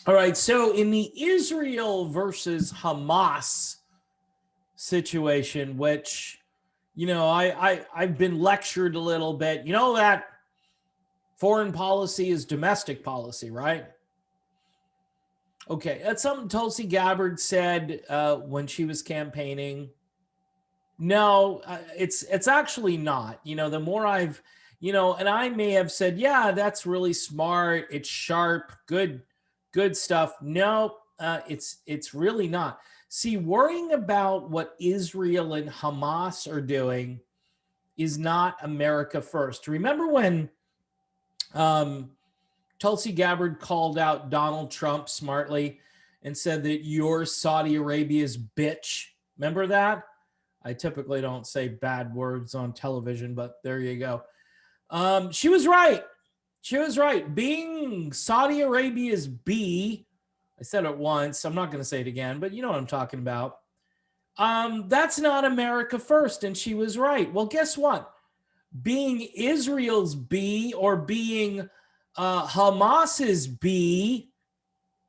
All right, so in the Israel versus Hamas situation, which, I've been lectured a little bit, that foreign policy is domestic policy, right? Okay, that's something Tulsi Gabbard said when she was campaigning. No, it's actually not. The more I've, and I may have said, yeah, that's really smart. It's sharp, good stuff. No, it's really not. See, worrying about what Israel and Hamas are doing is not America first. Remember when um, Tulsi Gabbard called out Donald Trump smartly and said that you're Saudi Arabia's bitch? Remember that? I typically don't say bad words on television, but there you go. She was right. She was right. Being Saudi Arabia's B, I said it once. I'm not going to say it again, but you know what I'm talking about. That's not America first, and she was right. Well, guess what? Being Israel's B or being Hamas's B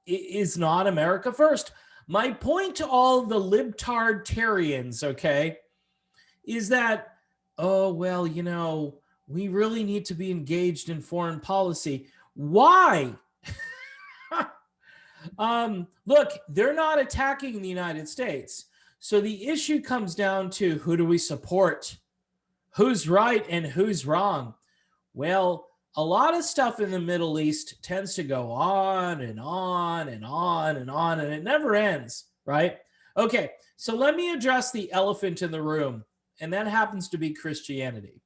is not America first. My point to all the Libertarians, okay, is that, oh, well, we really need to be engaged in foreign policy. Why? Look, they're not attacking the United States. So the issue comes down to, who do we support? Who's right and who's wrong? Well, a lot of stuff in the Middle East tends to go on and on and on and on, and it never ends, right? Okay, so let me address the elephant in the room, and that happens to be Christianity.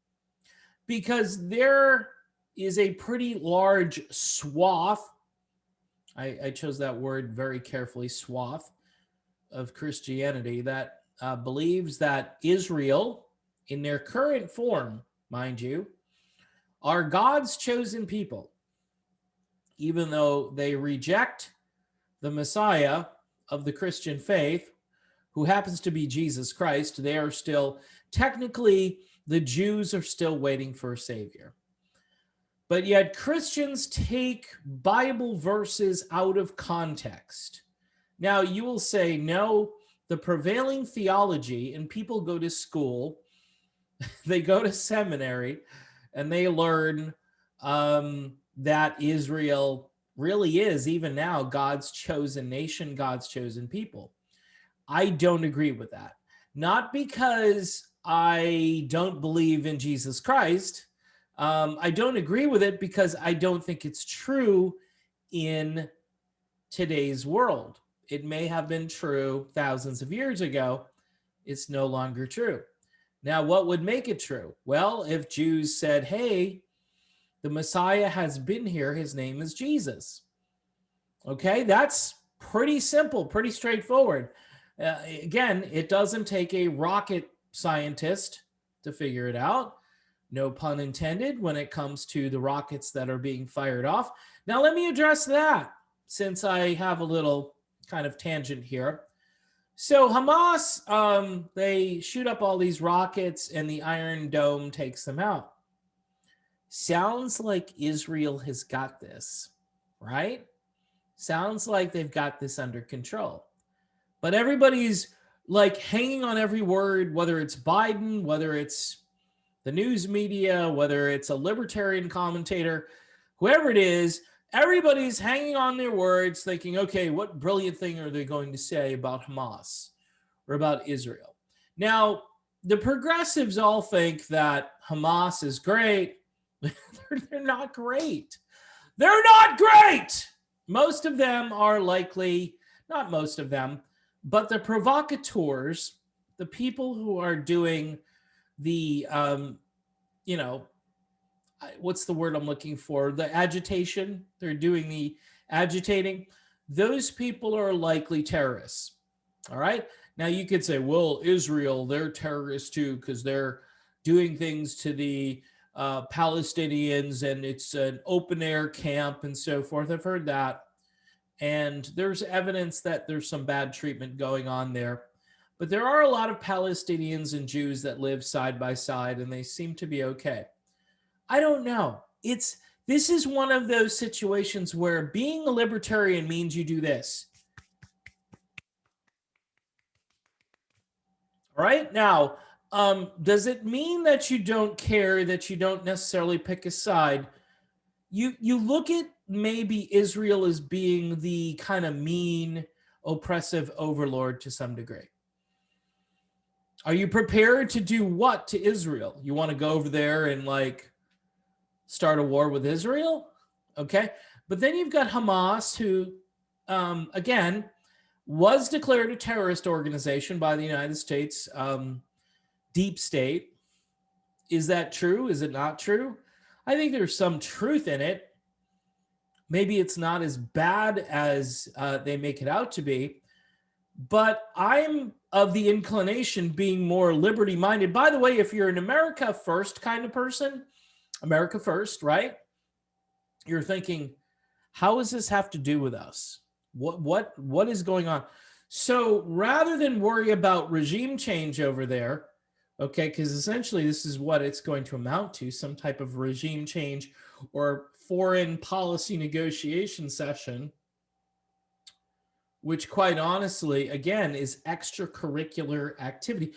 Because there is a pretty large swath, I chose that word very carefully, swath of Christianity that believes that Israel, in their current form, mind you, are God's chosen people, even though they reject the Messiah of the Christian faith, who happens to be Jesus Christ. They are still, technically, the Jews are still waiting for a savior. But yet Christians take Bible verses out of context. Now, you will say, no, the prevailing theology, and people go to school, they go to seminary, and they learn that Israel really is, even now, God's chosen nation, God's chosen people. I don't agree with that. Not because I don't believe in Jesus Christ. I don't agree with it because I don't think it's true in today's world. It may have been true thousands of years ago. It's no longer true. Now, what would make it true? Well, if Jews said, hey, the Messiah has been here, his name is Jesus. Okay, that's pretty simple, pretty straightforward. Again, it doesn't take a rocket scientist to figure it out. No pun intended when it comes to the rockets that are being fired off. Now, let me address that since I have a little kind of tangent here. So Hamas, they shoot up all these rockets and the Iron Dome takes them out. Sounds like Israel has got this, right? Sounds like they've got this under control. But everybody's like hanging on every word, whether it's Biden, whether it's the news media, whether it's a libertarian commentator, whoever it is, everybody's hanging on their words thinking, okay, what brilliant thing are they going to say about Hamas or about Israel? Now, the progressives all think that Hamas is great. They're not great. They're not great. Most of them are likely, not most of them, but the provocateurs, the people who are doing the, what's the word I'm looking for? The agitation. They're doing the agitating. Those people are likely terrorists. All right. Now you could say, well, Israel, they're terrorists too, because they're doing things to the Palestinians and it's an open air camp and so forth. I've heard that. And there's evidence that there's some bad treatment going on there. But there are a lot of Palestinians and Jews that live side by side, and they seem to be okay. I don't know. This is one of those situations where being a libertarian means you do this. All right. Now, does it mean that you don't care, that you don't necessarily pick a side? You look at maybe Israel as being the kind of mean, oppressive overlord to some degree. Are you prepared to do what to Israel? You want to go over there and like start a war with Israel? Okay. But then you've got Hamas, who, again, was declared a terrorist organization by the United States deep state. Is that true? Is it not true? I think there's some truth in it. Maybe it's not as bad as they make it out to be, but I'm of the inclination being more liberty minded. By the way, if you're an America first kind of person, America first, right? You're thinking, how does this have to do with us? What is going on? So rather than worry about regime change over there, okay, because essentially this is what it's going to amount to, some type of regime change or foreign policy negotiation session, which quite honestly, again, is extracurricular activity.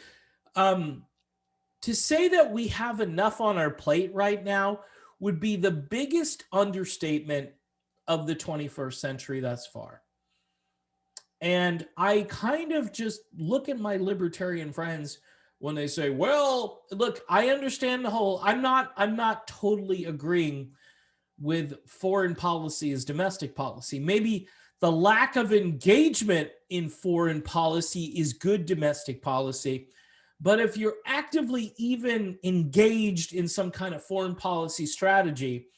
To say that we have enough on our plate right now would be the biggest understatement of the 21st century thus far. And I kind of just look at my libertarian friends when they say, well, look, I understand the whole, I'm not totally agreeing with foreign policy as domestic policy. Maybe the lack of engagement in foreign policy is good domestic policy. But if you're actively even engaged in some kind of foreign policy strategy,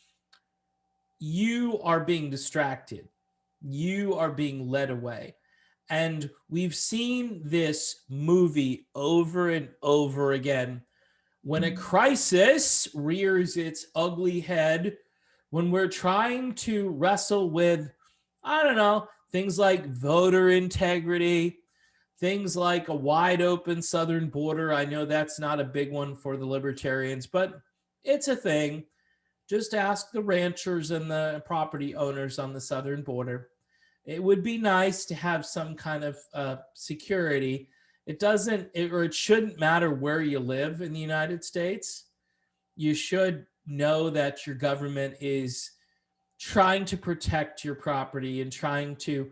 you are being distracted. You are being led away. And we've seen this movie over and over again. When a crisis rears its ugly head, when we're trying to wrestle with, I don't know, things like voter integrity, things like a wide open southern border. I know that's not a big one for the libertarians, but it's a thing. Just ask the ranchers and the property owners on the southern border. It would be nice to have some kind of security. It shouldn't matter where you live in the United States. You should know that your government is trying to protect your property and trying to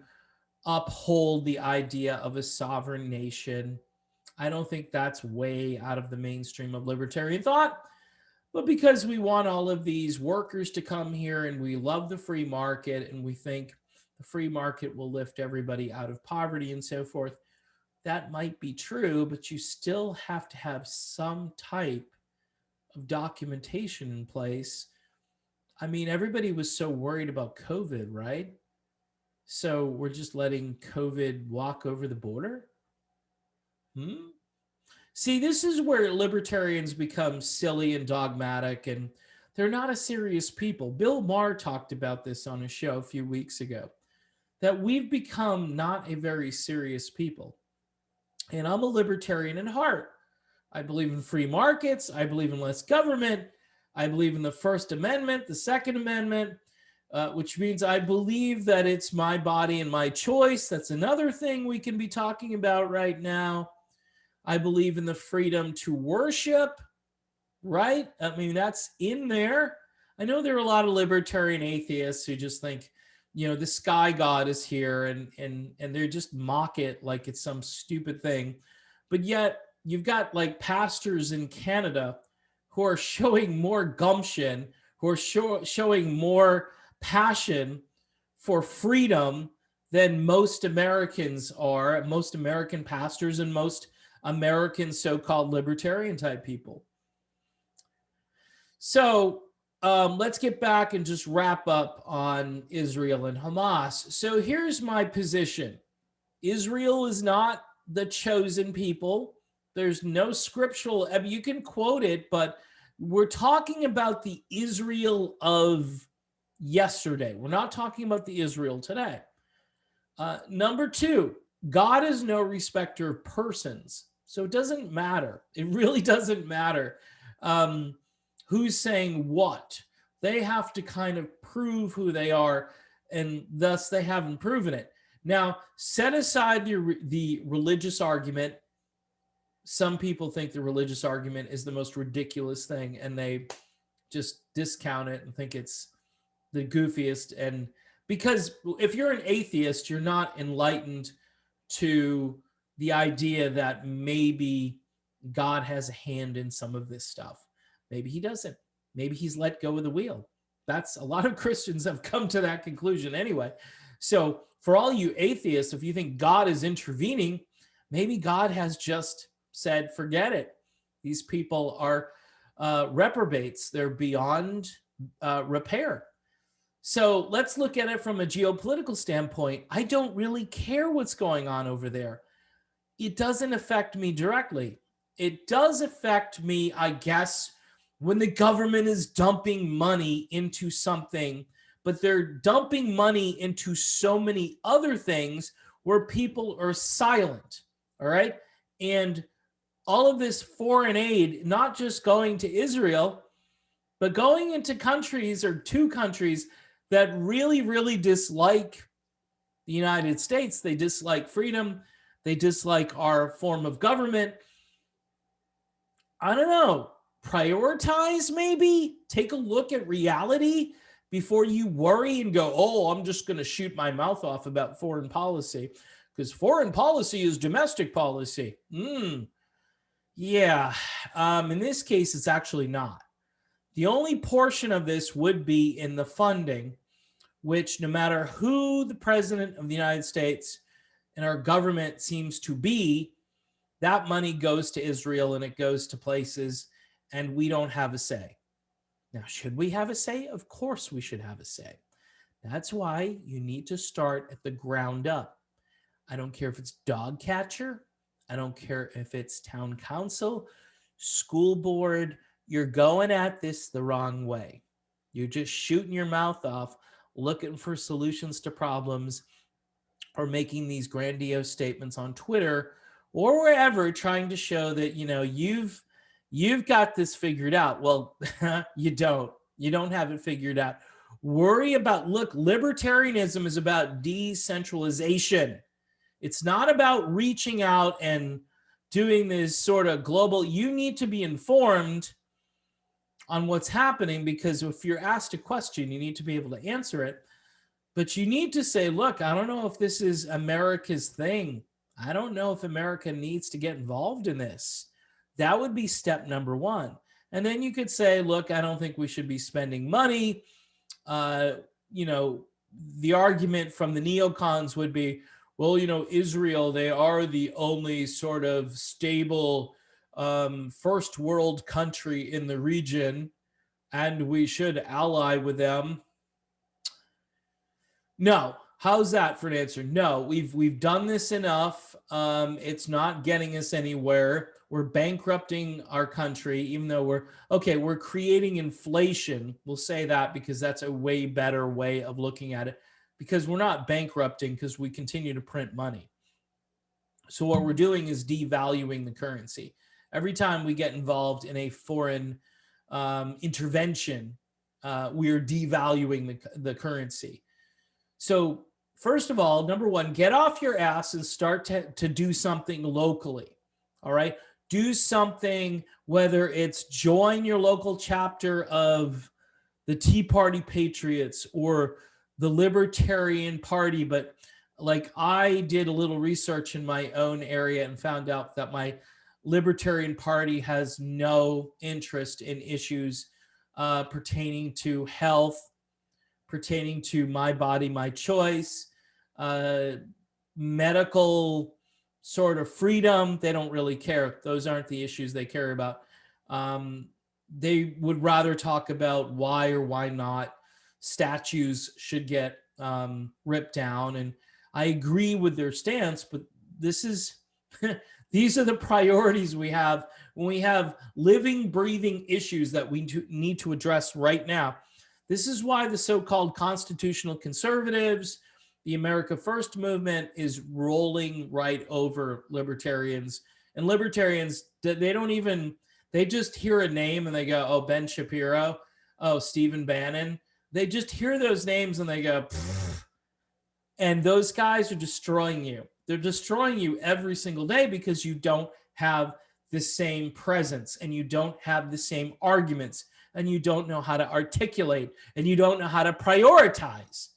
uphold the idea of a sovereign nation. I don't think that's way out of the mainstream of libertarian thought, but because we want all of these workers to come here and we love the free market and we think the free market will lift everybody out of poverty and so forth, that might be true, but you still have to have some type of documentation in place. I mean, everybody was so worried about COVID, right? So we're just letting COVID walk over the border? See, this is where libertarians become silly and dogmatic, and they're not a serious people. Bill Maher talked about this on a show a few weeks ago, that we've become not a very serious people. And I'm a libertarian in heart. I believe in free markets. I believe in less government. I believe in the First Amendment, the Second Amendment, which means I believe that it's my body and my choice. That's another thing we can be talking about right now. I believe in the freedom to worship, right? I mean, that's in there. I know there are a lot of libertarian atheists who just think, you know, the sky god is here and they just mock it like it's some stupid thing. But yet you've got like pastors in Canada who are showing more gumption, who are showing more passion for freedom than most Americans are, most American pastors and most American so-called libertarian type people. So let's get back and just wrap up on Israel and Hamas. So here's my position. Israel is not the chosen people. There's no scriptural, I mean, you can quote it, but we're talking about the Israel of yesterday. We're not talking about the Israel today. Number two, God is no respecter of persons. So it doesn't matter. It really doesn't matter who's saying what. They have to kind of prove who they are, and thus they haven't proven it. Now, set aside the religious argument. Some people think the religious argument is the most ridiculous thing, and they just discount it and think it's the goofiest. And because if you're an atheist, you're not enlightened to the idea that maybe God has a hand in some of this stuff. Maybe he doesn't. Maybe he's let go of the wheel. That's a lot of Christians have come to that conclusion anyway. So for all you atheists, if you think God is intervening, maybe God has just said, forget it. These people are reprobates. They're beyond repair. So let's look at it from a geopolitical standpoint. I don't really care what's going on over there. It doesn't affect me directly. It does affect me, I guess, when the government is dumping money into something, but they're dumping money into so many other things where people are silent, all right? And all of this foreign aid, not just going to Israel, but going into countries or two countries that really, really dislike the United States. They dislike freedom. They dislike our form of government. I don't know. Prioritize maybe? Take a look at reality before you worry and go, oh, I'm just going to shoot my mouth off about foreign policy because foreign policy is domestic policy. Yeah. In this case, it's actually not. The only portion of this would be in the funding, which no matter who the president of the United States and our government seems to be, that money goes to Israel and it goes to places, and we don't have a say. Now, should we have a say? Of course we should have a say. That's why you need to start at the ground up. I don't care if it's dog catcher. I don't care if it's town council, school board. You're going at this the wrong way. You're just shooting your mouth off, looking for solutions to problems, or making these grandiose statements on Twitter or wherever, trying to show that, you know, you've got this figured out. Well, you don't. You don't have it figured out. Worry about, look, libertarianism is about decentralization. It's not about reaching out and doing this sort of global. You need to be informed on what's happening, because if you're asked a question, you need to be able to answer it. But you need to say, look, I don't know if this is America's thing. I don't know if America needs to get involved in this. That would be step number one. And then you could say, look, I don't think we should be spending money. You know, the argument from the neocons would be, well, you know, Israel, they are the only sort of stable first world country in the region, and we should ally with them. No. How's that for an answer? No, we've done this enough. It's not getting us anywhere. We're bankrupting our country, even though we're creating inflation. We'll say that because that's a way better way of looking at it, because we're not bankrupting because we continue to print money. So what we're doing is devaluing the currency. Every time we get involved in a foreign intervention, we are devaluing the currency. So first of all, number one, get off your ass and start to do something locally. All right. Do something, whether it's join your local chapter of the Tea Party Patriots or the Libertarian Party. But like, I did a little research in my own area and found out that my Libertarian Party has no interest in issues pertaining to health, pertaining to my body, my choice, medical sort of freedom. They don't really care. Those aren't the issues they care about. They would rather talk about why or why not statues should get ripped down. And I agree with their stance, but this is these are the priorities we have when we have living, breathing issues that we need to address right now. This is why the so-called constitutional conservatives, the America First movement, is rolling right over libertarians. And libertarians, they just hear a name and they go, oh, Ben Shapiro. oh, Stephen Bannon. They just hear those names and they go, pfft. And those guys are destroying you. They're destroying you every single day because you don't have the same presence and you don't have the same arguments and you don't know how to articulate and you don't know how to prioritize.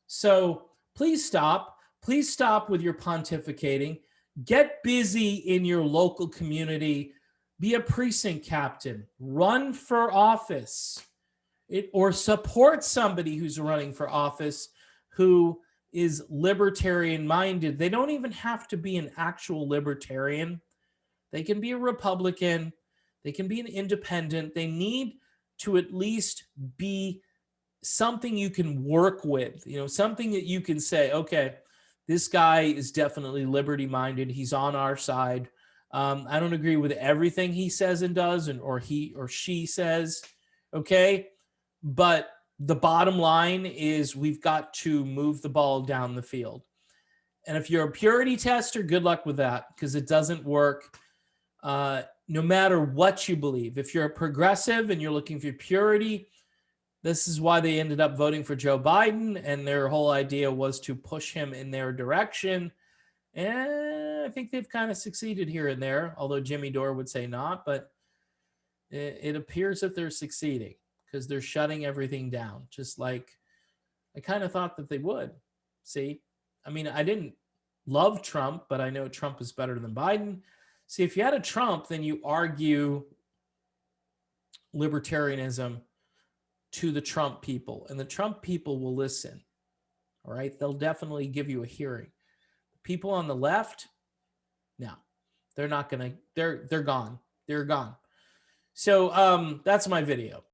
So please stop. Please stop with your pontificating. Get busy in your local community. Be a precinct captain. Run for office. Or support somebody who's running for office who is libertarian minded. They don't even have to be an actual libertarian. They can be a Republican. They can be an independent. They need to at least be something you can work with, something that you can say, okay, this guy is definitely liberty minded. He's on our side. I don't agree with everything he says and does, or he or she says, okay? But the bottom line is we've got to move the ball down the field. And if you're a purity tester, good luck with that, because it doesn't work no matter what you believe. If you're a progressive and you're looking for purity, this is why they ended up voting for Joe Biden, and their whole idea was to push him in their direction. And I think they've kind of succeeded here and there, although Jimmy Dore would say not, but it appears that they're succeeding because they're shutting everything down, just like I kind of thought that they would. See, I mean, I didn't love Trump, but I know Trump is better than Biden. See, if you had a Trump, then you argue libertarianism to the Trump people, and the Trump people will listen. All right. They'll definitely give you a hearing. People on the left, no, they're not going to, they're gone. They're gone. So that's my video.